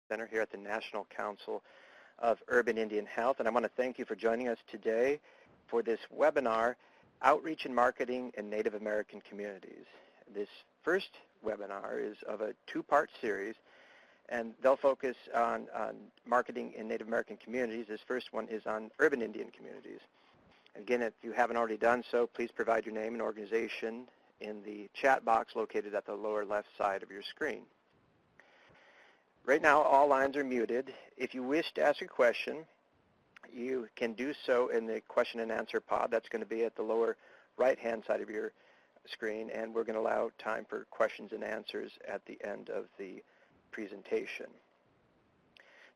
Center here at the National Council of Urban Indian Health, and I want to thank you for joining us today for this webinar, Outreach and Marketing in Native American Communities. This first webinar is of a two-part series, and they'll focus on marketing in Native American communities. This first one is on urban Indian communities. Again, if you haven't already done so, please provide your name and organization in the chat box located at the lower left side of your screen. Right now, all lines are muted. If you wish to ask a question, you can do so in the question and answer pod. That's going to be at the lower right-hand side of your screen, and we're going to allow time for questions and answers at the end of the presentation.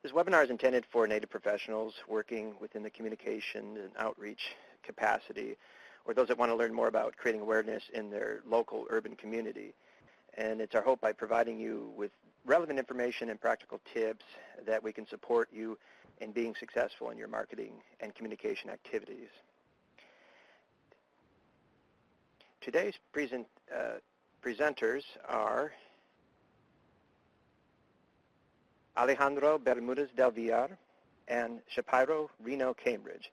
This webinar is intended for Native professionals working within the communication and outreach capacity, or those that want to learn more about creating awareness in their local urban community. And it's our hope by providing you with relevant information and practical tips that we can support you in being successful in your marketing and communication activities. Today's presenters are Alejandro Bermudez del Villar and Shapiro Reno Cambridge.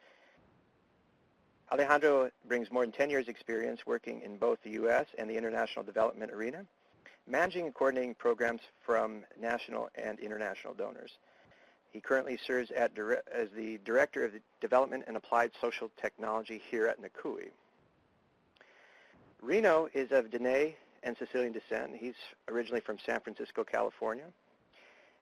Alejandro brings more than 10 years experience working in both the U.S. and the international development arena, managing and coordinating programs from national and international donors. He currently serves as the Director of Development and Applied Social Technology here at NCUIH. Reno is of Dene and Sicilian descent. He's originally from San Francisco, California.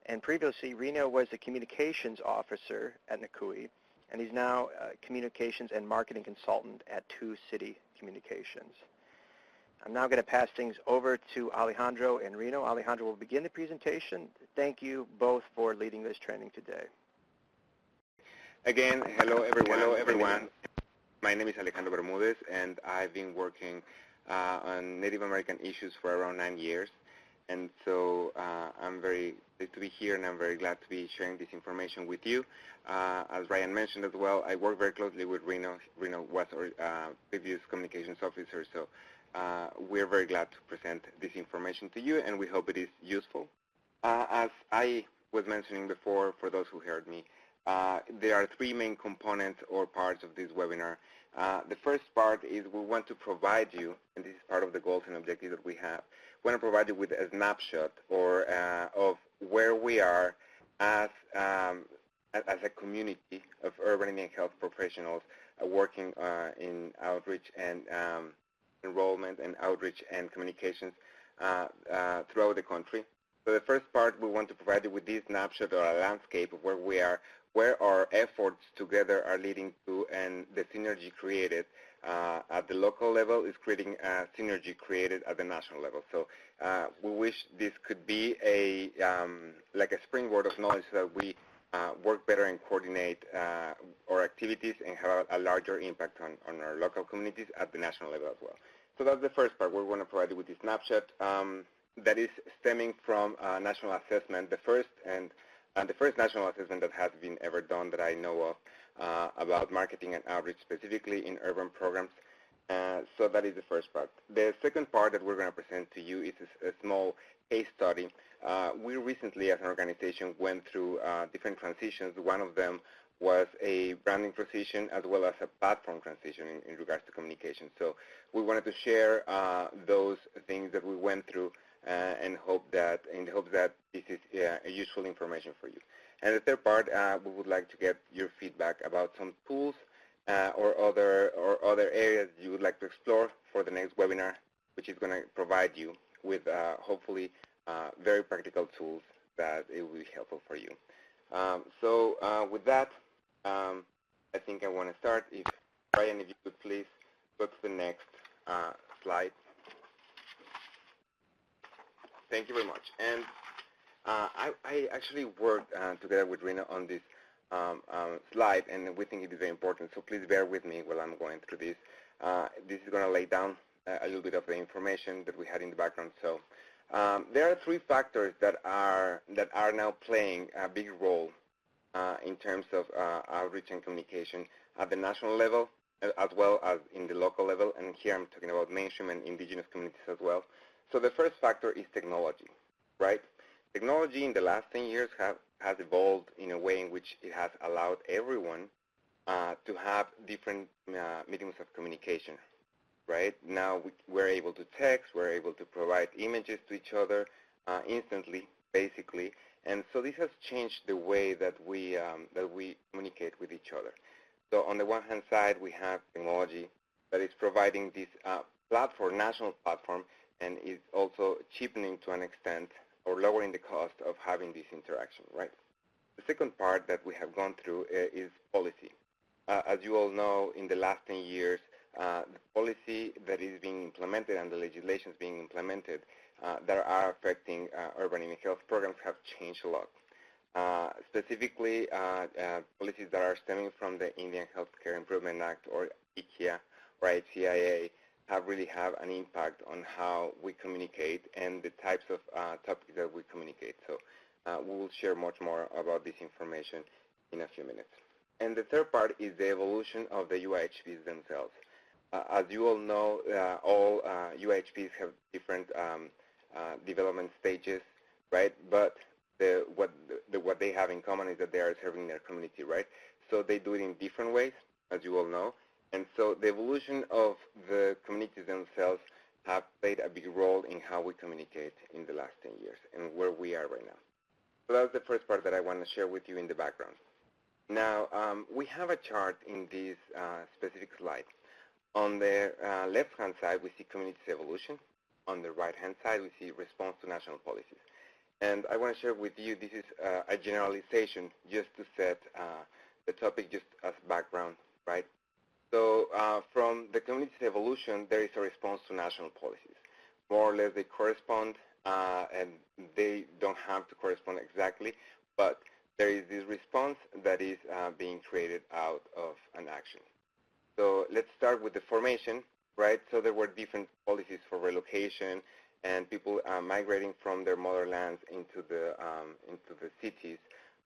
And previously, Reno was the communications officer at NCUIH, and he's now a communications and marketing consultant at Two City Communications. I'm now going to pass things over to Alejandro and Reno. Alejandro will begin the presentation. Thank you both for leading this training today. Again, hello everyone. My name is Alejandro Bermudez, and I've been working on Native American issues for around 9 years. And so I'm very pleased to be here, and I'm very glad to be sharing this information with you. As Ryan mentioned as well, I work very closely with Reno. Reno was our previous communications officer, so we're very glad to present this information to you, and we hope it is useful. As I was mentioning before, for those who heard me, there are three main components or parts of this webinar. The first part is we want to provide you, and this is part of the goals and objectives that we have, we want to provide you with a snapshot or of where we are as a community of urban Indian health professionals working in outreach and enrollment and outreach and communications throughout the country. So the first part, we want to provide you with this snapshot or a landscape of where we are, where our efforts together are leading to, and the synergy created at the local level is creating a synergy created at the national level. So we wish this could be a like a springboard of knowledge so that we work better and coordinate our activities and have a larger impact on our local communities at the national level as well. So that's the first part. We want to provide you with this snapshot that is stemming from national assessment, the first national assessment that has been ever done that I know of about marketing and outreach specifically in urban programs. So that is the first part. The second part that we're going to present to you is a small case study. We recently as an organization went through different transitions. One of them was a branding transition as well as a platform transition in regards to communication. So we wanted to share those things that we went through in the hope that this is useful information for you. And the third part, we would like to get your feedback about some tools or other areas you would like to explore for the next webinar, which is going to provide you with hopefully very practical tools that it will be helpful for you. So with that, I think I want to start. If Brian, if you could please go to the next slide. Thank you very much. And I actually worked together with Rena on this slide, and we think it is very important. So please bear with me while I'm going through this. This is going to lay down a little bit of the information that we had in the background. So there are three factors that are now playing a big role in terms of outreach and communication at the national level as well as in the local level. And here I'm talking about mainstream and indigenous communities as well. So the first factor is technology, right? technology in the last 10 years has evolved in a way in which it has allowed everyone to have different mediums of communication, right? Now we're able to text, we're able to provide images to each other instantly, basically, and so this has changed the way that we communicate with each other. So on the one hand side, we have technology that is providing this platform, national platform, and is also cheapening to an extent or lowering the cost of having this interaction, right? The second part that we have gone through is policy. As you all know, in the last 10 years, the policy that is being implemented and the legislations being implemented that are affecting urban Indian health programs have changed a lot. Specifically, policies that are stemming from the Indian Healthcare Improvement Act, or ICHIA, or ICIA, really have an impact on how we communicate and the types of topics that we communicate. So we will share much more about this information in a few minutes. And the third part is the evolution of the UIHPs themselves. As you all know, all UIHPs have different development stages, right? But what they have in common is that they are serving their community, right? So they do it in different ways, as you all know. And so the evolution of the communities themselves have played a big role in how we communicate in the last 10 years and where we are right now. So that's the first part that I want to share with you in the background. Now, we have a chart in this specific slide. On the left-hand side, we see communities evolution. On the right-hand side, we see response to national policies. And I want to share with you, this is a generalization just to set the topic just as background, right? So from the community's evolution, there is a response to national policies. More or less they correspond, and they don't have to correspond exactly, but there is this response that is being created out of an action. So let's start with the formation, right? So there were different policies for relocation and people migrating from their motherlands into the cities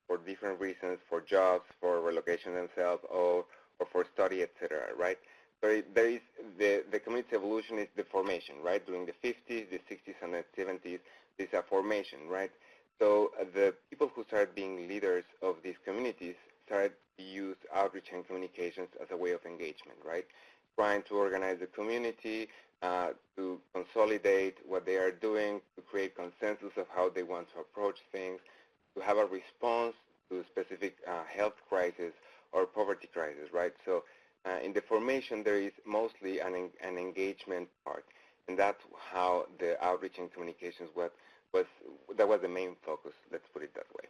for different reasons, for jobs, for relocation themselves, or for study, etc., right? So there is the community evolution is the formation, right? During the 50s, the 60s, and the 70s, there's a formation, right? So the people who started being leaders of these communities started to use outreach and communications as a way of engagement, right? Trying to organize the community, to consolidate what they are doing, to create consensus of how they want to approach things, to have a response to specific health crisis or poverty crisis, right? So in the formation, there is mostly an engagement part, and that's how the outreach and communications was the main focus. Let's put it that way.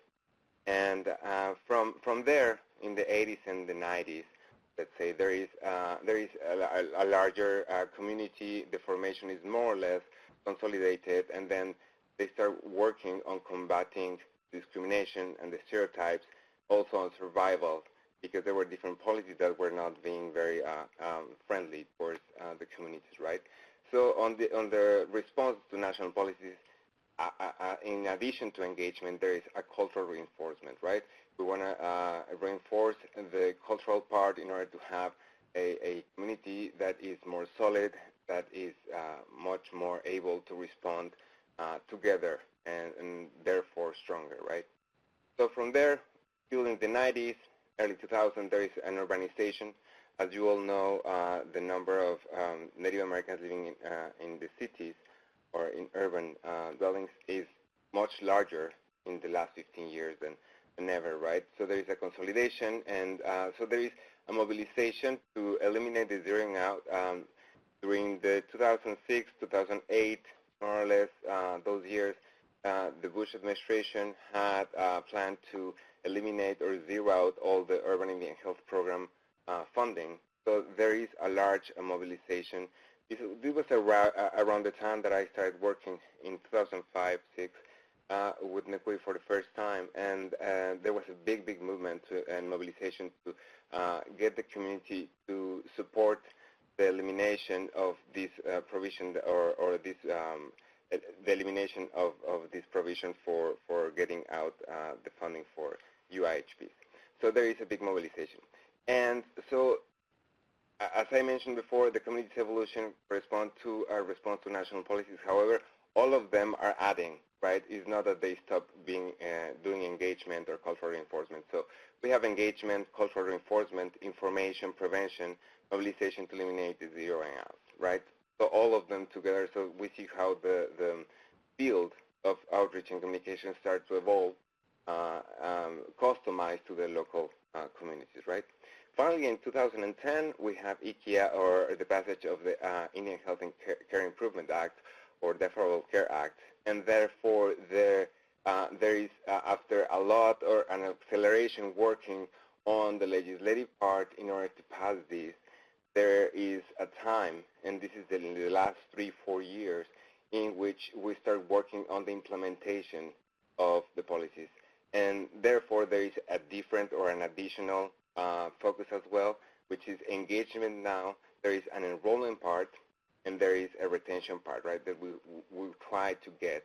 And from there, in the 80s and the 90s, let's say there is a larger community. The formation is more or less consolidated, and then they start working on combating discrimination and the stereotypes, also on survival, because there were different policies that were not being very friendly towards the communities, right? So on the response to national policies, in addition to engagement, there is a cultural reinforcement, right? We want to reinforce the cultural part in order to have a community that is more solid, that is much more able to respond together and therefore stronger, right? So from there, still in the 90s, early 2000s, there is an urbanization. As you all know, the number of Native Americans living in the cities or in urban dwellings is much larger in the last 15 years than ever, right? So there is a consolidation, and so there is a mobilization to eliminate the zeroing out. During the 2006, 2008, more or less, those years, the Bush administration had planned to eliminate or zero out all the urban Indian health program funding. So there is a large mobilization. This was around the time that I started working in 2005, 6 with NCUIH for the first time, and there was a big movement and mobilization to get the community to support the elimination of this provision or this the elimination of this provision for getting out the funding for UIHPs. So there is a big mobilization. And so, as I mentioned before, the community's evolution corresponds to a response to national policies. However, all of them are adding right? It's not that they stop doing engagement or cultural reinforcement. So we have engagement, cultural reinforcement, information, prevention, mobilization to eliminate the zeroing out, right? So all of them together, so we see how the field of outreach and communication starts to evolve, customized to the local communities, right? Finally, in 2010, we have IKEA, or the passage of the Indian Health and Care Improvement Act, or the Affordable Care Act, and therefore there is, after a lot or an acceleration working on the legislative part in order to pass this, there is a time, and this is in the last 3-4 years, in which we start working on the implementation of the policies. And therefore, there is a different or an additional focus as well, which is engagement now. There is an enrollment part, and there is a retention part, right, that we try to get.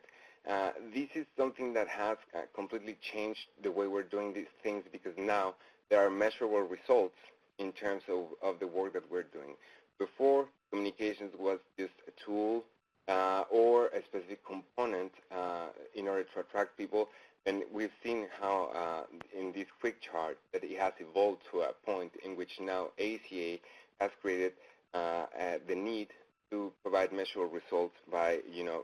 This is something that has completely changed the way we're doing these things, because now there are measurable results in terms of the work that we're doing. Before, communications was just a tool or a specific component in order to attract people. And we've seen how in this quick chart that it has evolved to a point in which now ACA has created the need to provide measurable results by,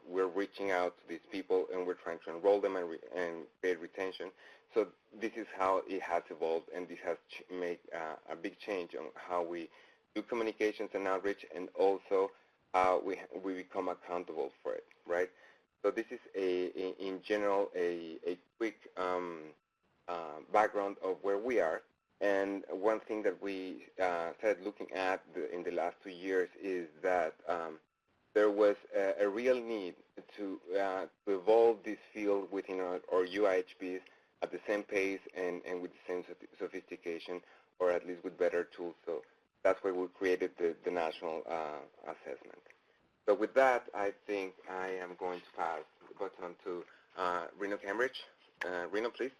we're reaching out to these people and we're trying to enroll them and create retention. So this is how it has evolved, and this has made a big change on how we do communications and outreach, and also how we become accountable for it, right? So this is in general a quick background of where we are. And one thing that we started looking at in the last 2 years is that there was a real need to evolve this field within our UIHPs at the same pace and with the same sophistication, or at least with better tools. So that's why we created the national assessment. So with that, I think I am going to pass the baton to Reno Cambridge. Reno, please.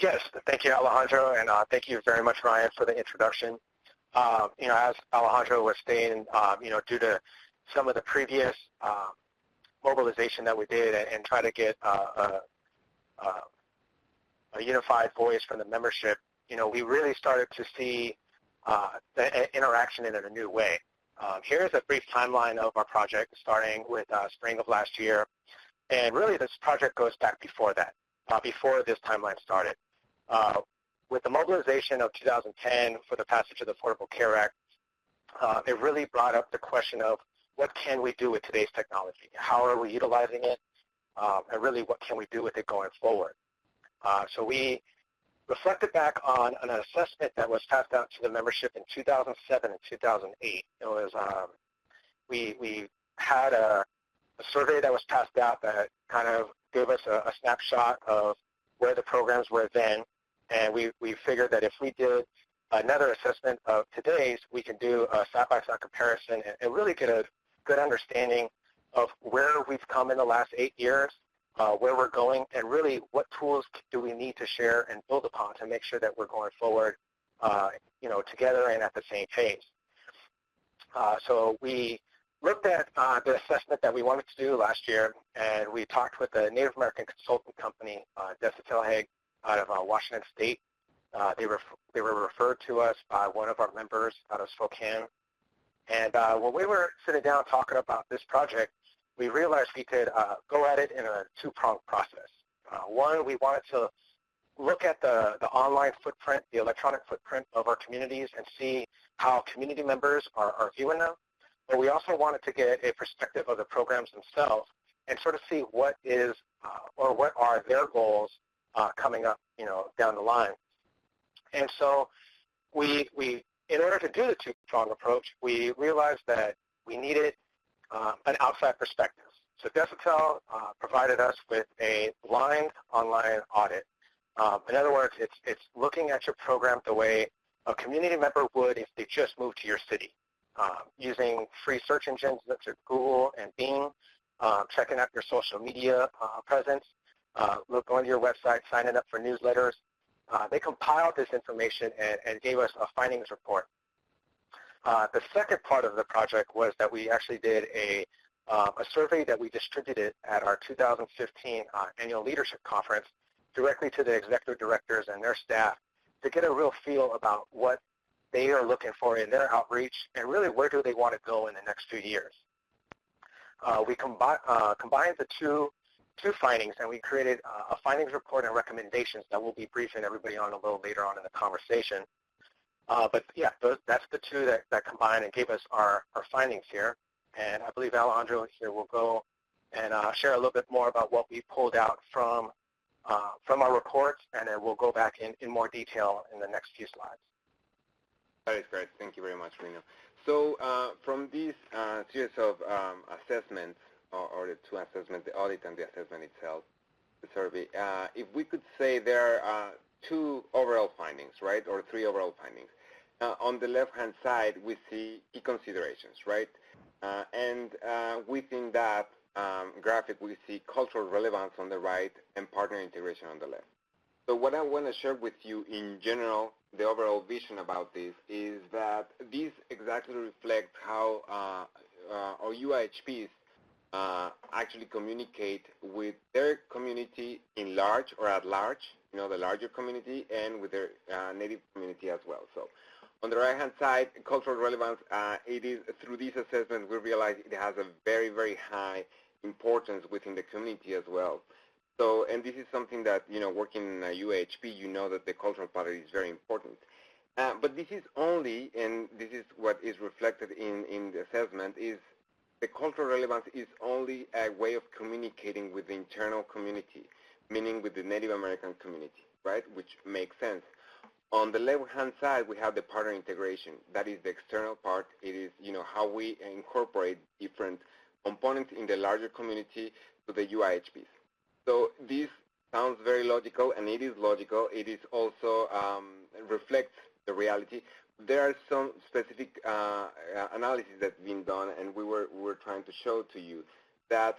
Yes, thank you, Alejandro, and thank you very much, Ryan, for the introduction. As Alejandro was saying, due to some of the previous mobilization that we did and try to get a unified voice from the membership, we really started to see the interaction in a new way. Here's a brief timeline of our project, starting with spring of last year. And really, this project goes back before that, before this timeline started. With the mobilization of 2010 for the passage of the Affordable Care Act, it really brought up the question of what can we do with today's technology? How are we utilizing it? And really, what can we do with it going forward? So we reflected back on an assessment that was passed out to the membership in 2007 and 2008. It was we had a survey that was passed out that kind of gave us a snapshot of where the programs were then, and we figured that if we did another assessment of today's, we can do a side-by-side comparison and really get a good understanding of where we've come in the last 8 years, where we're going, and really what tools do we need to share and build upon to make sure that we're going forward, together and at the same pace. So we looked at the assessment that we wanted to do last year, and we talked with a Native American consultant company, Desitelheg, out of Washington State. They were referred to us by one of our members out of Spokane. And when we were sitting down talking about this project, we realized we could go at it in a two-pronged process. One, we wanted to look at the online footprint, the electronic footprint of our communities, and see how community members are viewing them. But we also wanted to get a perspective of the programs themselves and sort of see what is or what are their goals coming up, down the line. And so we in order to do the two-pronged approach, we realized that we needed an outside perspective. So Desitel provided us with a blind online audit. In other words, it's looking at your program the way a community member would if they just moved to your city, using free search engines such as Google and Bing, checking out your social media presence, going to your website, signing up for newsletters. They compiled this information and gave us a findings report. The second part of the project was that we actually did a a survey that we distributed at our 2015 annual leadership conference directly to the executive directors and their staff to get a real feel about what they are looking for in their outreach and really where do they want to go in the next few years. We combined the two findings, and we created a findings report and recommendations that we'll be briefing everybody on a little later on in the conversation. But yeah, that's the two that combined and gave us our findings here. And I believe Alejandro here will go and share a little bit more about what we pulled out from our reports, and then we'll go back in more detail in the next few slides. That is great. Thank you very much, Reno. So from this series of assessments, or the two assessments, the audit and the assessment itself, the survey, if we could say there are two overall findings, right, or three overall findings. On the left-hand side, we see key considerations, right? And within that graphic, we see cultural relevance on the right and partner integration on the left. So what I want to share with you in general, the overall vision about this is that these exactly reflect how our UIHPs actually communicate with their community in large or at large, you know, the larger community, and with their native community as well. So on the right-hand side, cultural relevance, it is through this assessment we realize it has a very, very high importance within the community as well. So, and this is something that, you know, working in a UIHP, you know that the cultural part is very important. But this is only, and this is what is reflected in the assessment, is the cultural relevance is only a way of communicating with the internal community, meaning with the Native American community, right, which makes sense. On the left-hand side, we have the partner integration. That is the external part. It is, you know, how we incorporate different components in the larger community to the UIHPs. So this sounds very logical, and it is logical. It is also reflects the reality. There are some specific analysis that's been done, and we were trying to show to you that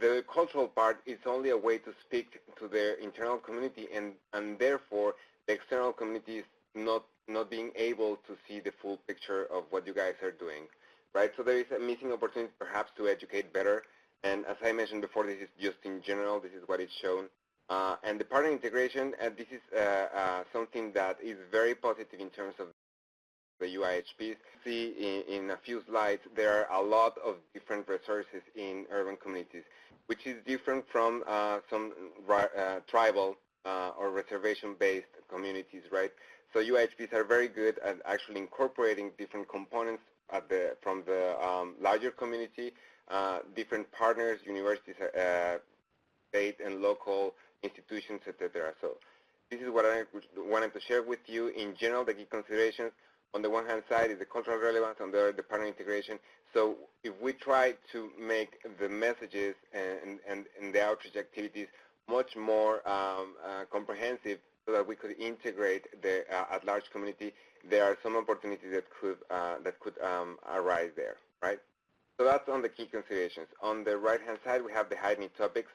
the cultural part is only a way to speak to their internal community, and therefore the external community is not being able to see the full picture of what you guys are doing, right? So there is a missing opportunity perhaps to educate better. And as I mentioned before, this is just in general. This is what is shown. And the partner integration, this is something that is very positive in terms of the UIHPs. See in a few slides, there are a lot of different resources in urban communities, which is different from some tribal or reservation-based communities, right? So UIHPs are very good at actually incorporating different components from the larger community, different partners, universities, state and local institutions, etc. So this is what I wanted to share with you. In general, the key considerations on the one hand side is the cultural relevance, on the other, the partner integration. So if we try to make the messages and the outreach activities much more comprehensive so that we could integrate the at-large community, there are some opportunities that could arise there, right? So that's on the key considerations. On the right-hand side, we have the high-need topics,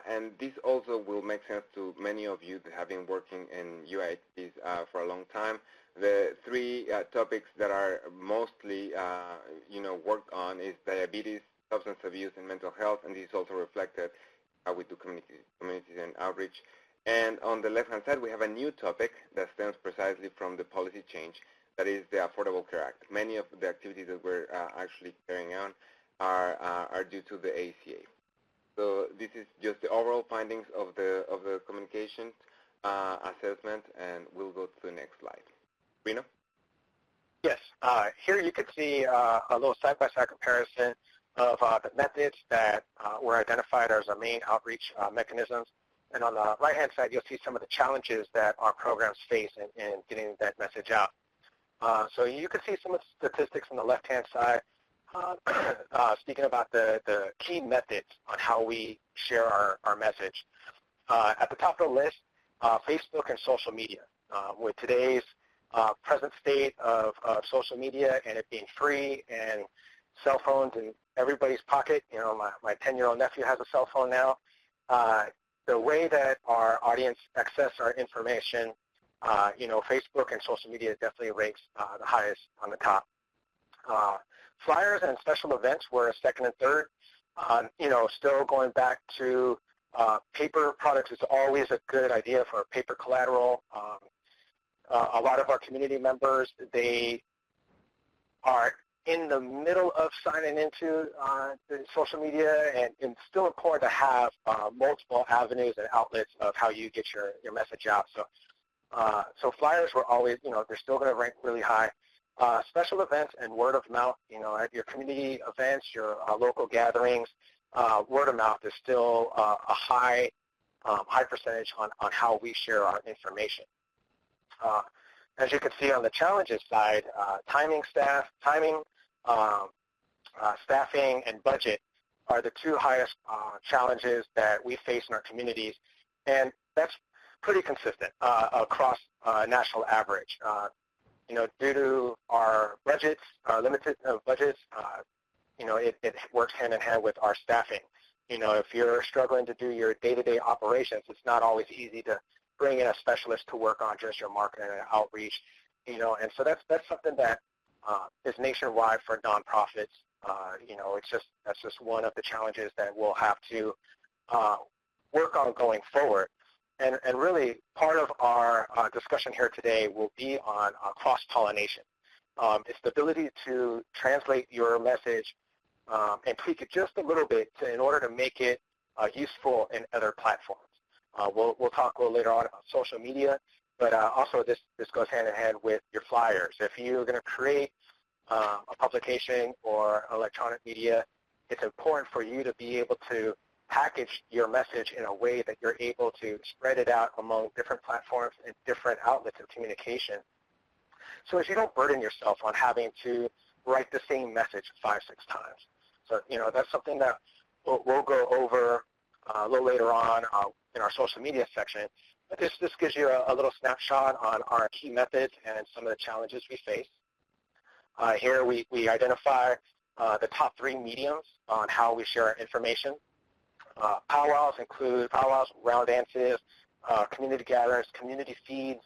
and this also will make sense to many of you that have been working in UIHPs for a long time. The three topics that are mostly, worked on is diabetes, substance abuse, and mental health, and this is also reflected how we do communities and outreach. And on the left-hand side, we have a new topic that stems precisely from the policy change, that is the Affordable Care Act. Many of the activities that we're actually carrying on are due to the ACA. So this is just the overall findings of the communication assessment, and we'll go to the next slide. Reno? Yes. Here you can see a little side-by-side comparison of the methods that were identified as our main outreach mechanisms. And on the right-hand side, you'll see some of the challenges that our programs face in getting that message out. So you can see some of the statistics on the left-hand side speaking about the key methods on how we share our message. At the top of the list, Facebook and social media. With today's present state of social media and it being free and cell phones in everybody's pocket, you know, my 10-year-old nephew has a cell phone now. The way that our audience access our information, Facebook and social media definitely ranks the highest on the top. Flyers and special events were second and third. Still going back to paper products is always a good idea for paper collateral. A lot of our community members, they are in the middle of signing into the social media, and it's still important to have multiple avenues and outlets of how you get your message out. So flyers were always, they're still going to rank really high. Special events and word of mouth, at your community events, your local gatherings, word of mouth is still a high percentage on how we share our information. As you can see on the challenges side, staffing, and budget are the two highest challenges that we face in our communities, and that's pretty consistent across national average. Due to our budgets, our limited budgets, it works hand in hand with our staffing. If you're struggling to do your day-to-day operations, it's not always easy to bring in a specialist to work on just your marketing and outreach. And so that's something that is nationwide for nonprofits. That's just one of the challenges that we'll have to work on going forward. And really, part of our discussion here today will be on cross-pollination. It's the ability to translate your message and tweak it just a little bit in order to make it useful in other platforms. We'll talk a little later on about social media, but also this goes hand in hand with your flyers. If you're going to create a publication or electronic media, it's important for you to be able to package your message in a way that you're able to spread it out among different platforms and different outlets of communication, so as you don't burden yourself on having to write the same message 5-6 times. So, that's something that we'll go over a little later on in our social media section. But this gives you a little snapshot on our key methods and some of the challenges we face. Here we identify the top 3 mediums on how we share our information. Powwows include powwows, round dances, community gatherings, community feeds,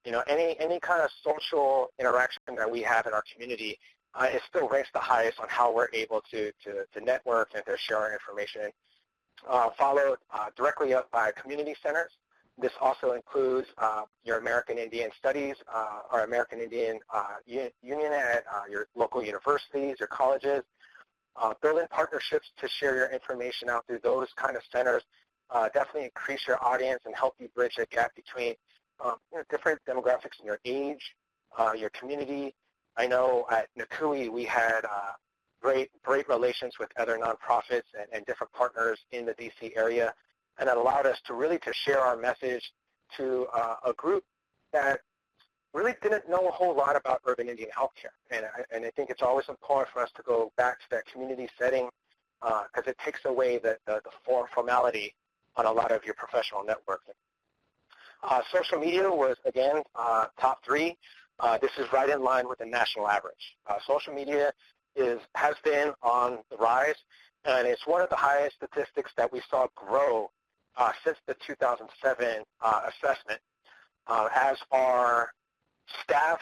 any kind of social interaction that we have in our community. It still ranks the highest on how we're able to network and to share our information. Followed directly up by community centers. This also includes your American Indian Studies, or American Indian Union at your local universities, your colleges. Building partnerships to share your information out through those kind of centers definitely increase your audience and help you bridge the gap between different demographics in your age, your community. I know at NCUIH we had great relations with other nonprofits and different partners in the DC area, and that allowed us to really share our message to a group that really didn't know a whole lot about urban Indian healthcare. And I think it's always important for us to go back to that community setting because it takes away the formality on a lot of your professional networking. Social media was, again, top 3. This is right in line with the national average. Social media has been on the rise, and it's one of the highest statistics that we saw grow since the 2007 assessment. As our staff,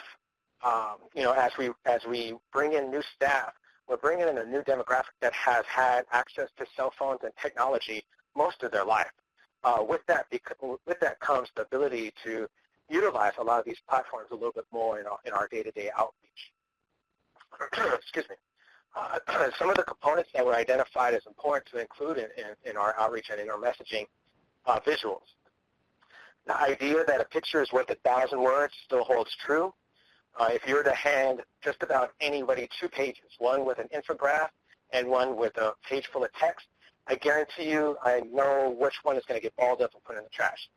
as we bring in new staff, we're bringing in a new demographic that has had access to cell phones and technology most of their life. With that comes the ability to utilize a lot of these platforms a little bit more in our day-to-day outreach. Excuse me. Some of the components that were identified as important to include in our outreach and in our messaging, visuals. The idea that a picture is worth 1,000 words still holds true. If you were to hand just about anybody 2 pages, one with an infographic and one with a page full of text, I guarantee you I know which one is going to get balled up and put in the trash.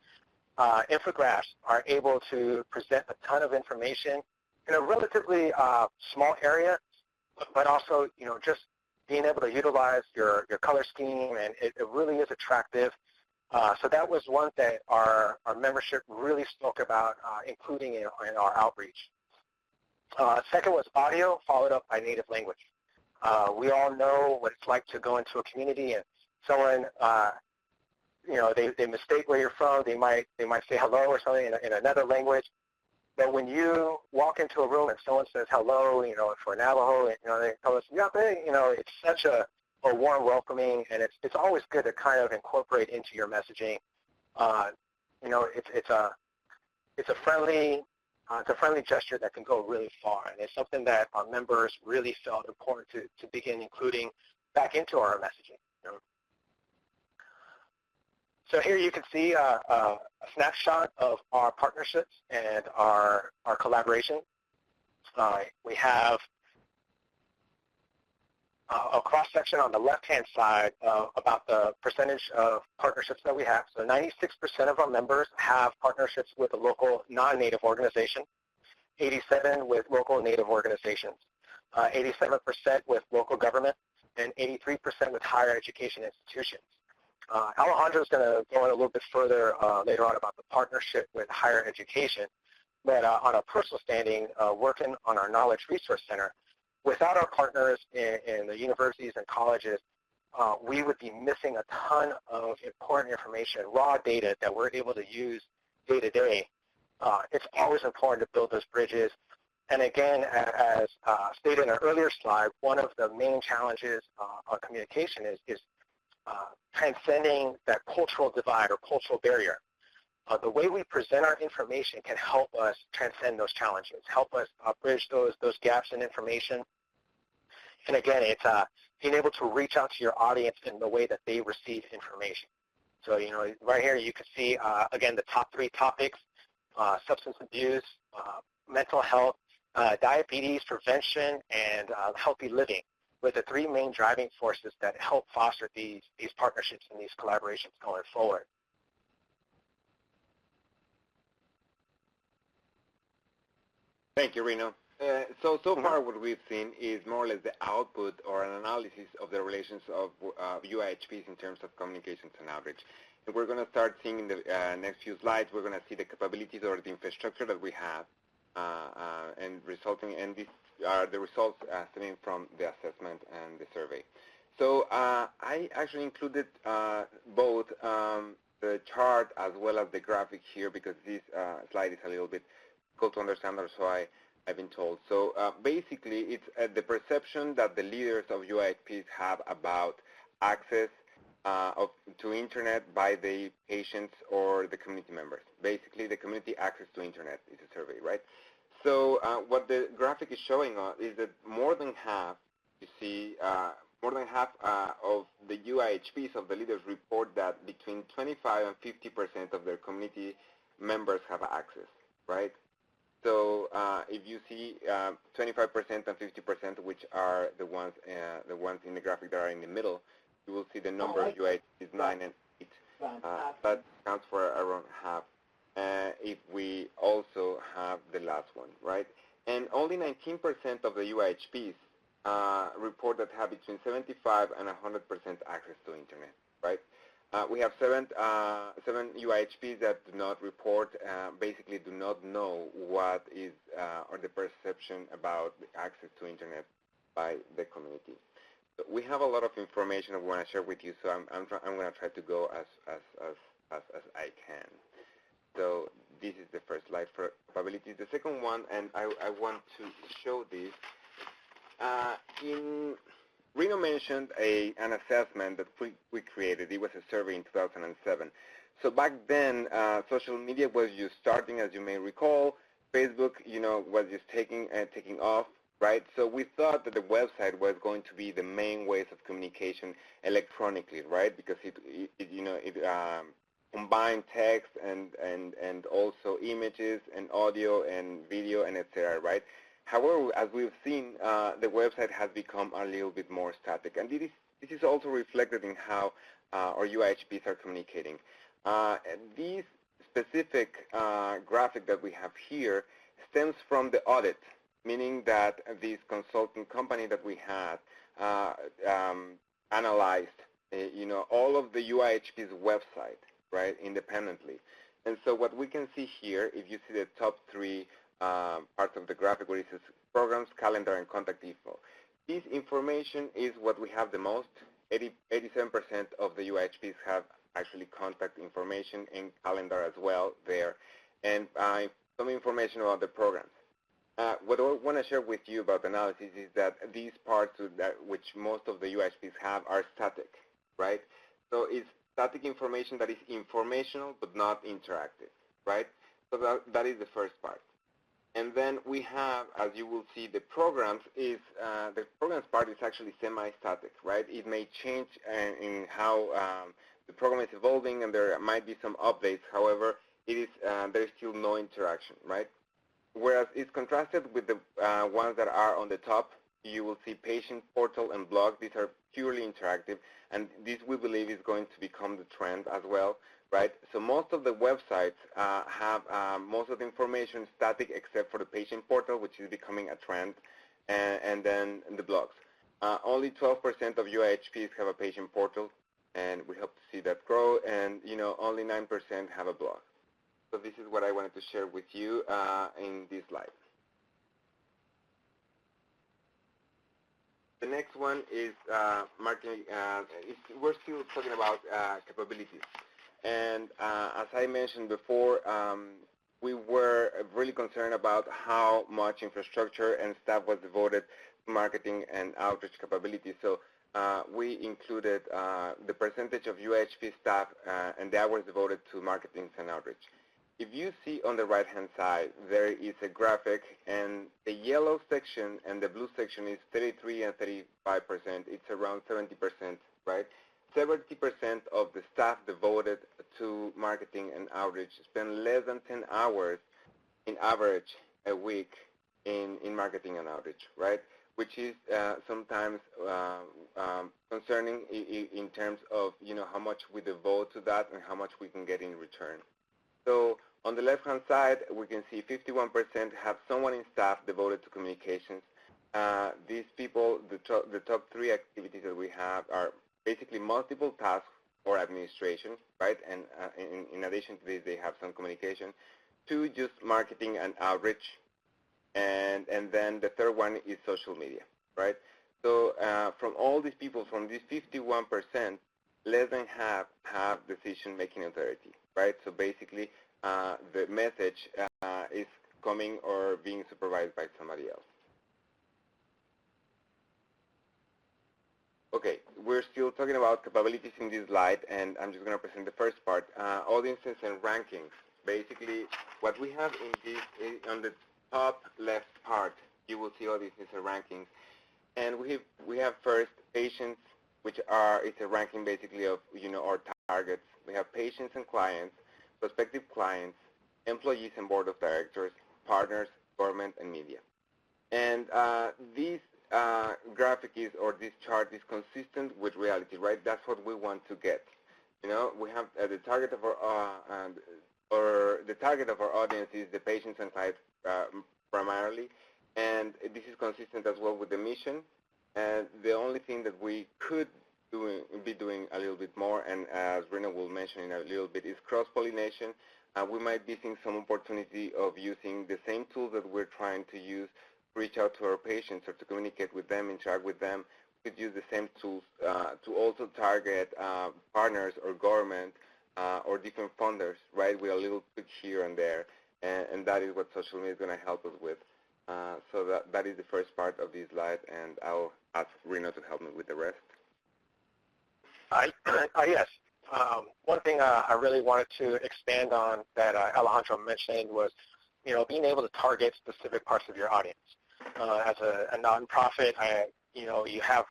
Infographics are able to present a ton of information in a relatively small area, but also, just being able to utilize your color scheme, and it really is attractive. So that was one that our membership really spoke about including in our outreach. Second was audio, followed up by native language. We all know what it's like to go into a community and someone, they mistake where you're from. They might say hello or something in another language. But when you walk into a room and someone says hello, for Navajo, they tell us, yeah, it's such a warm welcoming, and it's always good to kind of incorporate into your messaging. It's a friendly gesture that can go really far, and it's something that our members really felt important to begin including back into our messaging. So here you can see a snapshot of our partnerships and our collaboration. We have a cross-section on the left-hand side about the percentage of partnerships that we have. So 96% of our members have partnerships with a local non-Native organization, 87% with local Native organizations, 87% with local government, and 83% with higher education institutions. Alejandro is going to go in a little bit further later on about the partnership with higher education, but on a personal standing, working on our Knowledge Resource Center, without our partners in the universities and colleges, we would be missing a ton of important information, raw data that we're able to use day to day. It's always important to build those bridges. And again, as stated in an earlier slide, one of the main challenges on communication is transcending that cultural divide or cultural barrier. The way we present our information can help us transcend those challenges, help us bridge those gaps in information. And again, it's being able to reach out to your audience in the way that they receive information. So, right here you can see, again, the top 3 topics, substance abuse, mental health, diabetes prevention, and healthy living, with the 3 main driving forces that help foster these partnerships and these collaborations going forward. Thank you, Reno. So far what we've seen is more or less the output or an analysis of the relations of UIHPs in terms of communications and outreach. And we're going to start seeing in the next few slides, we're going to see the capabilities or the infrastructure that we have and these are the results stemming from the assessment and the survey. So I actually included both the chart as well as the graphic here because this slide is a little bit difficult to understand, or so I've been told. So basically, it's the perception that the leaders of UIHPs have about access to Internet by the patients or the community members. Basically, the community access to Internet is a survey, right? So what the graphic is showing is that more than half, you see, more than half of the UIHPs of the leaders report that between 25 and 50% of their community members have access, right? So if you see 25% and 50%, which are the ones in the graphic that are in the middle, you will see the number of UIHPs is 9 and 8. That counts for around half. If we also have the last one, right? And only 19% of the UIHPs report that have between 75 and 100% access to Internet, right? We have seven UIHPs that do not report, basically do not know what is, or the perception about the access to Internet by the community. So we have a lot of information I want to share with you, so I'm going to try to go as I can. So this is the first slide for capabilities. The second one, and I want to show this, Reno mentioned an assessment that we created. It was a survey in 2007. So back then, social media was just starting, as you may recall. Facebook, was just taking off, right? So we thought that the website was going to be the main ways of communication electronically, right? Because it combined text and also images and audio and video and etc., right? However, as we've seen, the website has become a little bit more static, and this is also reflected in how our UIHPs are communicating. This specific graphic that we have here stems from the audit, meaning that this consulting company that we had analyzed, all of the UIHP's website, right, independently. And so what we can see here, if you see the top 3 parts of the graphic where it says programs, calendar, and contact info. This information is what we have the most. 87% of the UIHPs have actually contact information and calendar as well there. And some information about the programs. What I want to share with you about analysis is that these parts which most of the UIHPs have are static, right? So it's static information that is informational but not interactive, right? So that is the first part. And then we have, as you will see, the programs part is actually semi-static, right? It may change in how the program is evolving, and there might be some updates. However, there is still no interaction, right? Whereas it's contrasted with the ones that are on the top. You will see patient portal and blog. These are purely interactive, and this, we believe, is going to become the trend as well, right? So most of the websites have most of the information static except for the patient portal, which is becoming a trend, and then the blogs. Only 12% of UIHPs have a patient portal, and we hope to see that grow, and only 9% have a blog. So this is what I wanted to share with you in this slide. The next one is marketing. We're still talking about capabilities. And as I mentioned before, we were really concerned about how much infrastructure and staff was devoted to marketing and outreach capabilities. So we included the percentage of UIHP staff and the hours devoted to marketing and outreach. If you see on the right-hand side, there is a graphic, and the yellow section and the blue section is 33 and 35%. It's around 70%, right? 70% of the staff devoted to marketing and outreach spend less than 10 hours in average a week in marketing and outreach, right? Which is sometimes concerning in terms of how much we devote to that and how much we can get in return. So on the left-hand side, we can see 51% have someone in staff devoted to communications. These people, the top three activities that we have are basically multiple tasks or administration, right? And in addition to this, they have some communication. 2, just marketing and outreach. And then the third one is social media, right? So from all these people, from these 51%, less than half have decision-making authority, right? So basically, the message is coming or being supervised by somebody else. Okay, we're still talking about capabilities in this slide, and I'm just going to present the first part, audiences and rankings. Basically, what we have in this, on the top left part, you will see audiences and rankings. And we have first patients, which it's a ranking basically of our targets. We have patients and clients, prospective clients, employees and board of directors, partners, government, and media. And this graphic is, or this chart is consistent with reality, right? That's what we want to get. We have the target of our audience is the patients and clients primarily, and this is consistent as well with the mission. And the only thing that we could be doing a little bit more, and as Rena will mention in a little bit, is cross-pollination. We might be seeing some opportunity of using the same tools that we're trying to use to reach out to our patients or to communicate with them, interact with them. We could use the same tools to also target partners or government or different funders, right, with a little tweak here and there. And that is what social media is going to help us with. So that is the first part of this slide, and I'll ask Reno to help me with the rest. Yes. One thing I really wanted to expand on that Alejandro mentioned was, being able to target specific parts of your audience. As a nonprofit, you have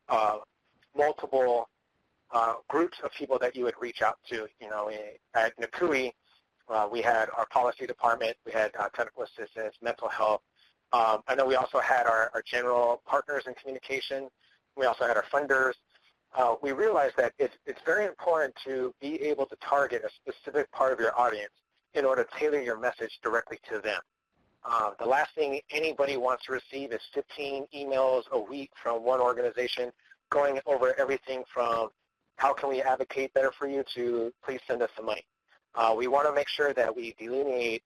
multiple groups of people that you would reach out to. At NCUIH, we had our policy department, we had technical assistance, mental health. I know we also had our general partners in communication. We also had our funders. We realized that it's very important to be able to target a specific part of your audience in order to tailor your message directly to them. The last thing anybody wants to receive is 15 emails a week from one organization going over everything from how can we advocate better for you to please send us some money. We want to make sure that we delineate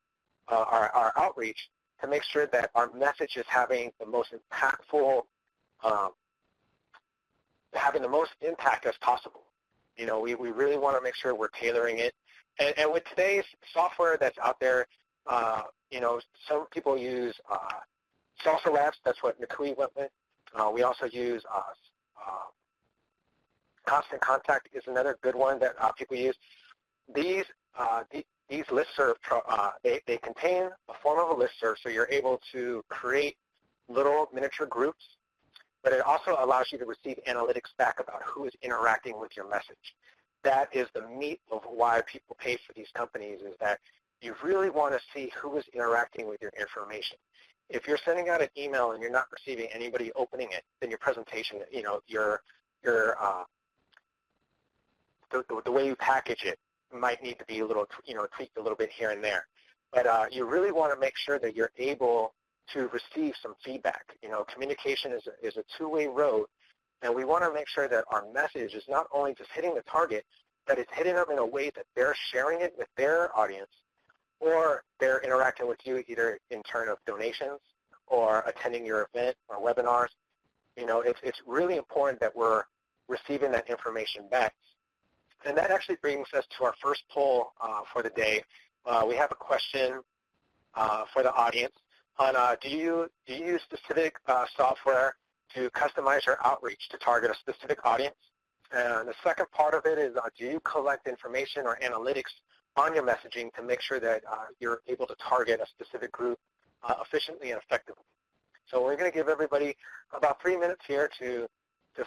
our outreach to make sure that our message is having the most impactful, having the most impact as possible. We really want to make sure we're tailoring it. And with today's software that's out there, some people use salsa labs. That's what NCUIH went with. We also use constant contact is another good one that people use. These listserv, they contain a form of a listserv, so you're able to create little miniature groups, but it also allows you to receive analytics back about who is interacting with your message. That is the meat of why people pay for these companies, is that you really want to see who is interacting with your information. If you're sending out an email and you're not receiving anybody opening it, then your presentation, the way you package it might need to be a little, tweaked a little bit here and there. But you really want to make sure that you're able to receive some feedback. Communication is a two-way road, and we want to make sure that our message is not only just hitting the target, but it's hitting them in a way that they're sharing it with their audience, or they're interacting with you either in terms of donations or attending your event or webinars. It's really important that we're receiving that information back. And that actually brings us to our first poll for the day. We have a question for the audience on do you use specific software to customize your outreach to target a specific audience? And the second part of it is do you collect information or analytics on your messaging to make sure that you're able to target a specific group efficiently and effectively? So we're going to give everybody about 3 minutes here to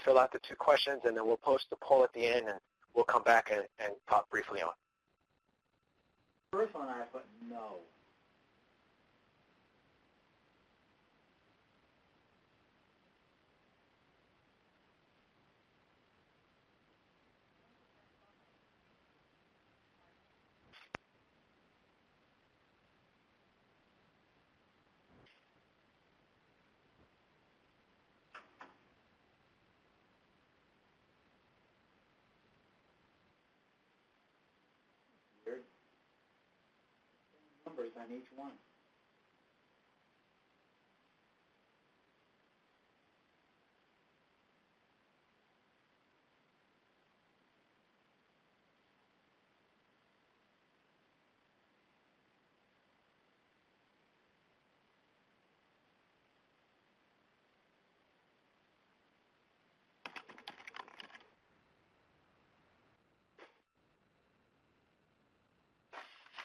fill out the two questions, and then we'll post the poll at the end, and we'll come back and talk briefly on. First one I put no. Weird. Numbers on each one.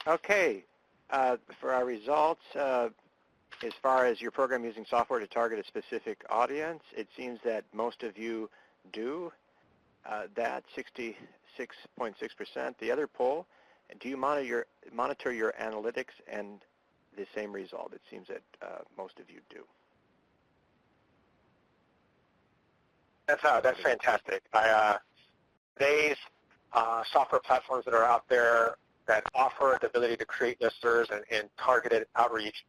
Okay, for our results, as far as your program using software to target a specific audience, it seems that most of you do. That 66.6%. The other poll, do you monitor your analytics, and the same result. It seems that most of you do. That's fantastic. Today's software platforms that are out there that offer the ability to create listservs and targeted outreach,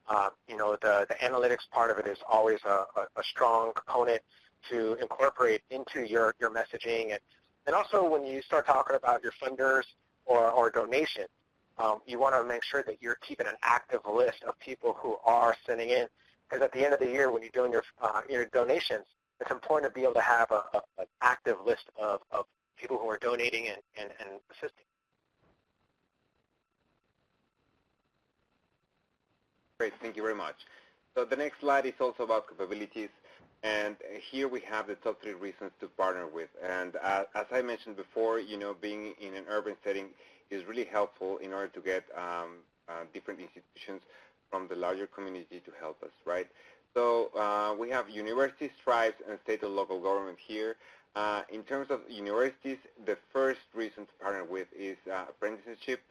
the analytics part of it is always a strong component to incorporate into your messaging. And also when you start talking about your funders or donation, you want to make sure that you're keeping an active list of people who are sending in. Because at the end of the year when you're doing your donations, it's important to be able to have an active list of people who are donating and assisting. Great, thank you very much. So the next slide is also about capabilities, and here we have the top 3 reasons to partner with. And as I mentioned before, being in an urban setting is really helpful in order to get different institutions from the larger community to help us, right? So we have universities, tribes, and state and local government here. In terms of universities, the first reason to partner with is apprenticeship,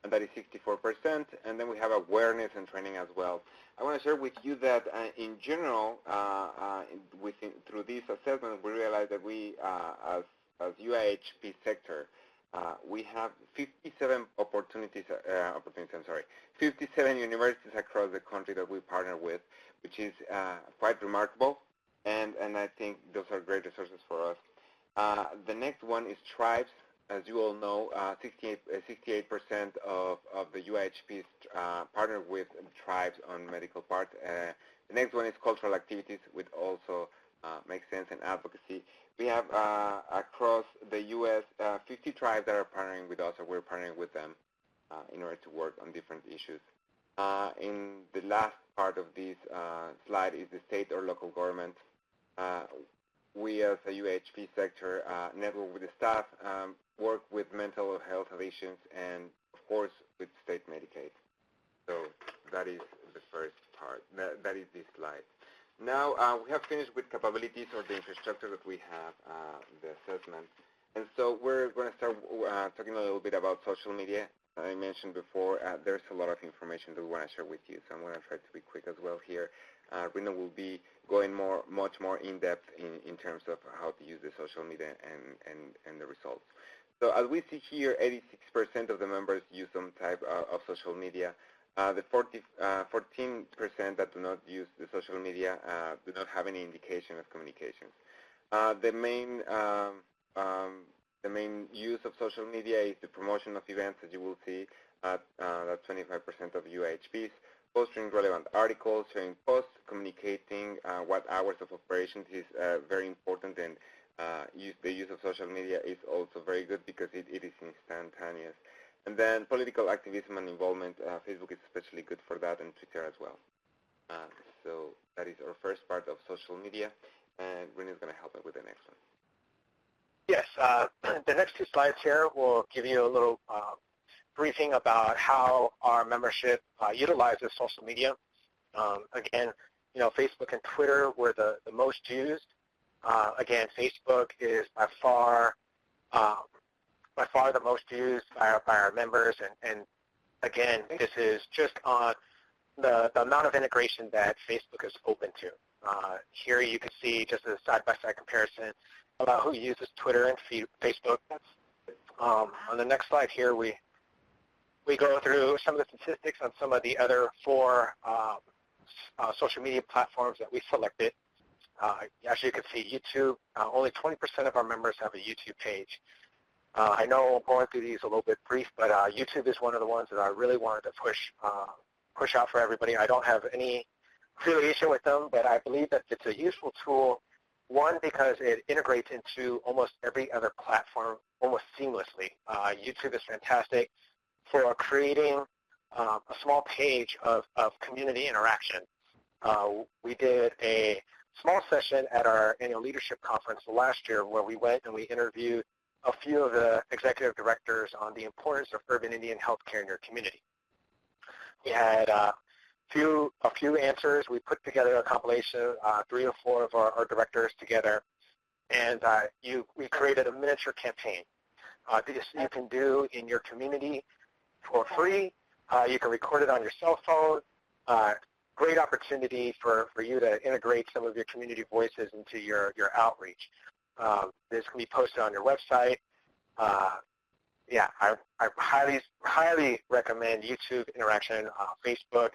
and that is 64%, and then we have awareness and training as well. I want to share with you that in general, through this assessment, we realized that we, as UIHP sector, we have 57 opportunities, 57 universities across the country that we partner with, which is quite remarkable, and I think those are great resources for us. The next one is tribes. As you all know, 68% of the UIHPs partner with tribes on medical part. The next one is cultural activities, which also makes sense, and advocacy. We have across the U.S. 50 tribes that are partnering with us, or we're partnering with them in order to work on different issues. In the last part of this slide is the state or local government. We as a UIHP sector network with the staff, work with mental health additions, and of course with state Medicaid. So that is the first part. That is this slide. Now we have finished with capabilities or the infrastructure that we have, the assessment. And so we're going to start talking a little bit about social media. I mentioned before, there's a lot of information that we want to share with you, so I'm going to try to be quick as well here. Rina will be going much more in-depth in terms of how to use the social media and the results. So as we see here, 86% of the members use some type of social media. The 14% that do not use the social media do not have any indication of communications. The main use of social media is the promotion of events, as you will see. That's 25% of UIHPs. Posting relevant articles, sharing posts, communicating what hours of operations is very important, and the use of social media is also very good because it is instantaneous. And then political activism and involvement, Facebook is especially good for that, and Twitter as well. So that is our first part of social media, and Rina is going to help me with the next one. Yes, the next two slides here will give you a little briefing about how our membership utilizes social media. Again, Facebook and Twitter were the most used. Again, Facebook is by far the most used by our members, and again, this is just on the amount of integration that Facebook is open to. Here you can see just a side-by-side comparison about who uses Twitter and Facebook. On the next slide here, we go through some of the statistics on some of the other four social media platforms that we selected. As you can see, YouTube, only 20% of our members have a YouTube page. I know I'm going through these a little bit brief, but YouTube is one of the ones that I really wanted to push out for everybody. I don't have any affiliation with them, but I believe that it's a useful tool. One, because it integrates into almost every other platform almost seamlessly. YouTube is fantastic for creating a small page of community interaction. We did a small session at our annual leadership conference last year where we went and we interviewed a few of the executive directors on the importance of urban Indian healthcare in your community. We had a few answers. We put together a compilation, 3 or 4 of our directors together, and we created a miniature campaign. This you can do in your community for free. You can record it on your cell phone. Great opportunity for you to integrate some of your community voices into your outreach. This can be posted on your website. Yeah, I highly recommend YouTube interaction, Facebook.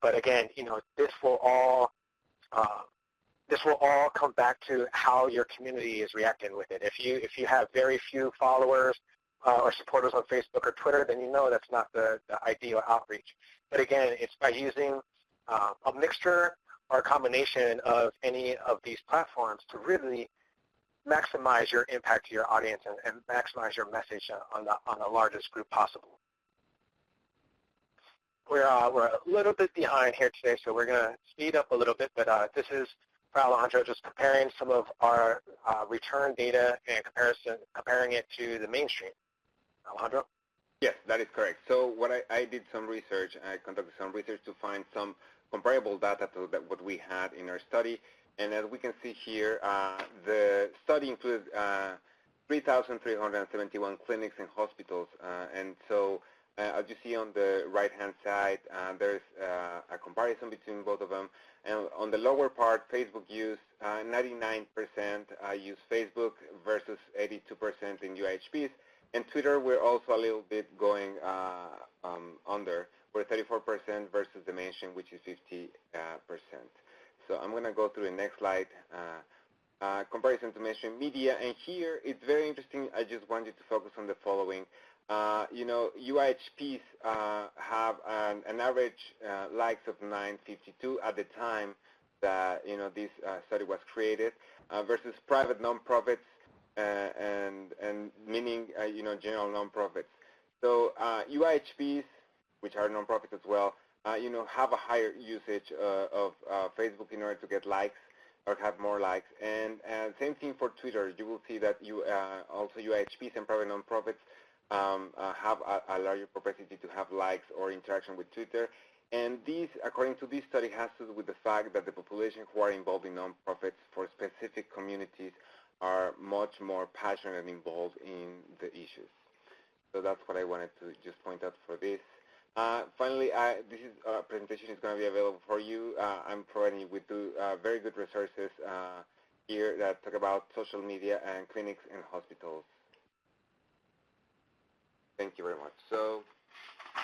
But again, this will all come back to how your community is reacting with it. If you have very few followers or supporters on Facebook or Twitter, then that's not the ideal outreach. But again, it's by using a mixture or a combination of any of these platforms to really maximize your impact to your audience and maximize your message on the largest group possible. We're a little bit behind here today, so we're going to speed up a little bit, but this is for Alejandro, just comparing some of our return data and comparing it to the mainstream. Alejandro? Yes, that is correct. So what I did some research. I conducted some research to find some comparable data to what we had in our study. And as we can see here, the study included 3,371 clinics and hospitals. And so as you see on the right-hand side, there's a comparison between both of them. And on the lower part, Facebook use, 99% use Facebook versus 82% in UIHPs. And Twitter, we're also a little bit going under. We're 34% versus the mainstream, which is 50%. So I'm going to go through the next slide, comparison to mainstream media. And here, it's very interesting. I just want you to focus on the following. UIHPs have an average likes of 952 at the time that this study was created, versus private nonprofits and meaning general nonprofits. So UIHPs which are nonprofits as well, have a higher usage of Facebook in order to get likes or have more likes. And same thing for Twitter. You will see that also UIHPs and private nonprofits have a larger propensity to have likes or interaction with Twitter. And this, according to this study, has to do with the fact that the population who are involved in nonprofits for specific communities are much more passionate and involved in the issues. So that's what I wanted to just point out for this. Finally, this presentation is going to be available for you. I'm providing you with two very good resources here that talk about social media and clinics and hospitals. Thank you very much. So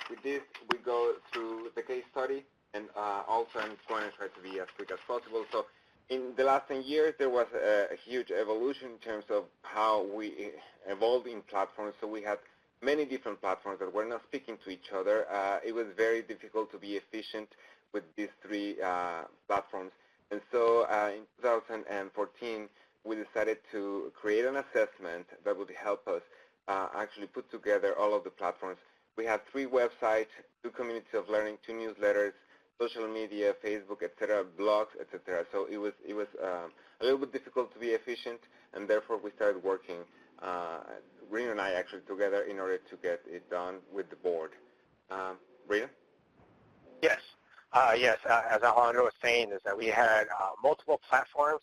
with this, we go through the case study, and also I'm going to try to be as quick as possible. So in the last 10 years, there was a huge evolution in terms of how we evolved in platforms. So we had many different platforms that were not speaking to each other. It was very difficult to be efficient with these three platforms. And so in 2014, we decided to create an assessment that would help us actually put together all of the platforms. We have 3 websites, 2 communities of learning, 2 newsletters, social media, Facebook, etc., blogs, etc. So it was a little bit difficult to be efficient, and therefore we started working, Rena and I actually together, in order to get it done with the board. Rena? Yes. Yes, as Alejandro was saying, is that we had multiple platforms,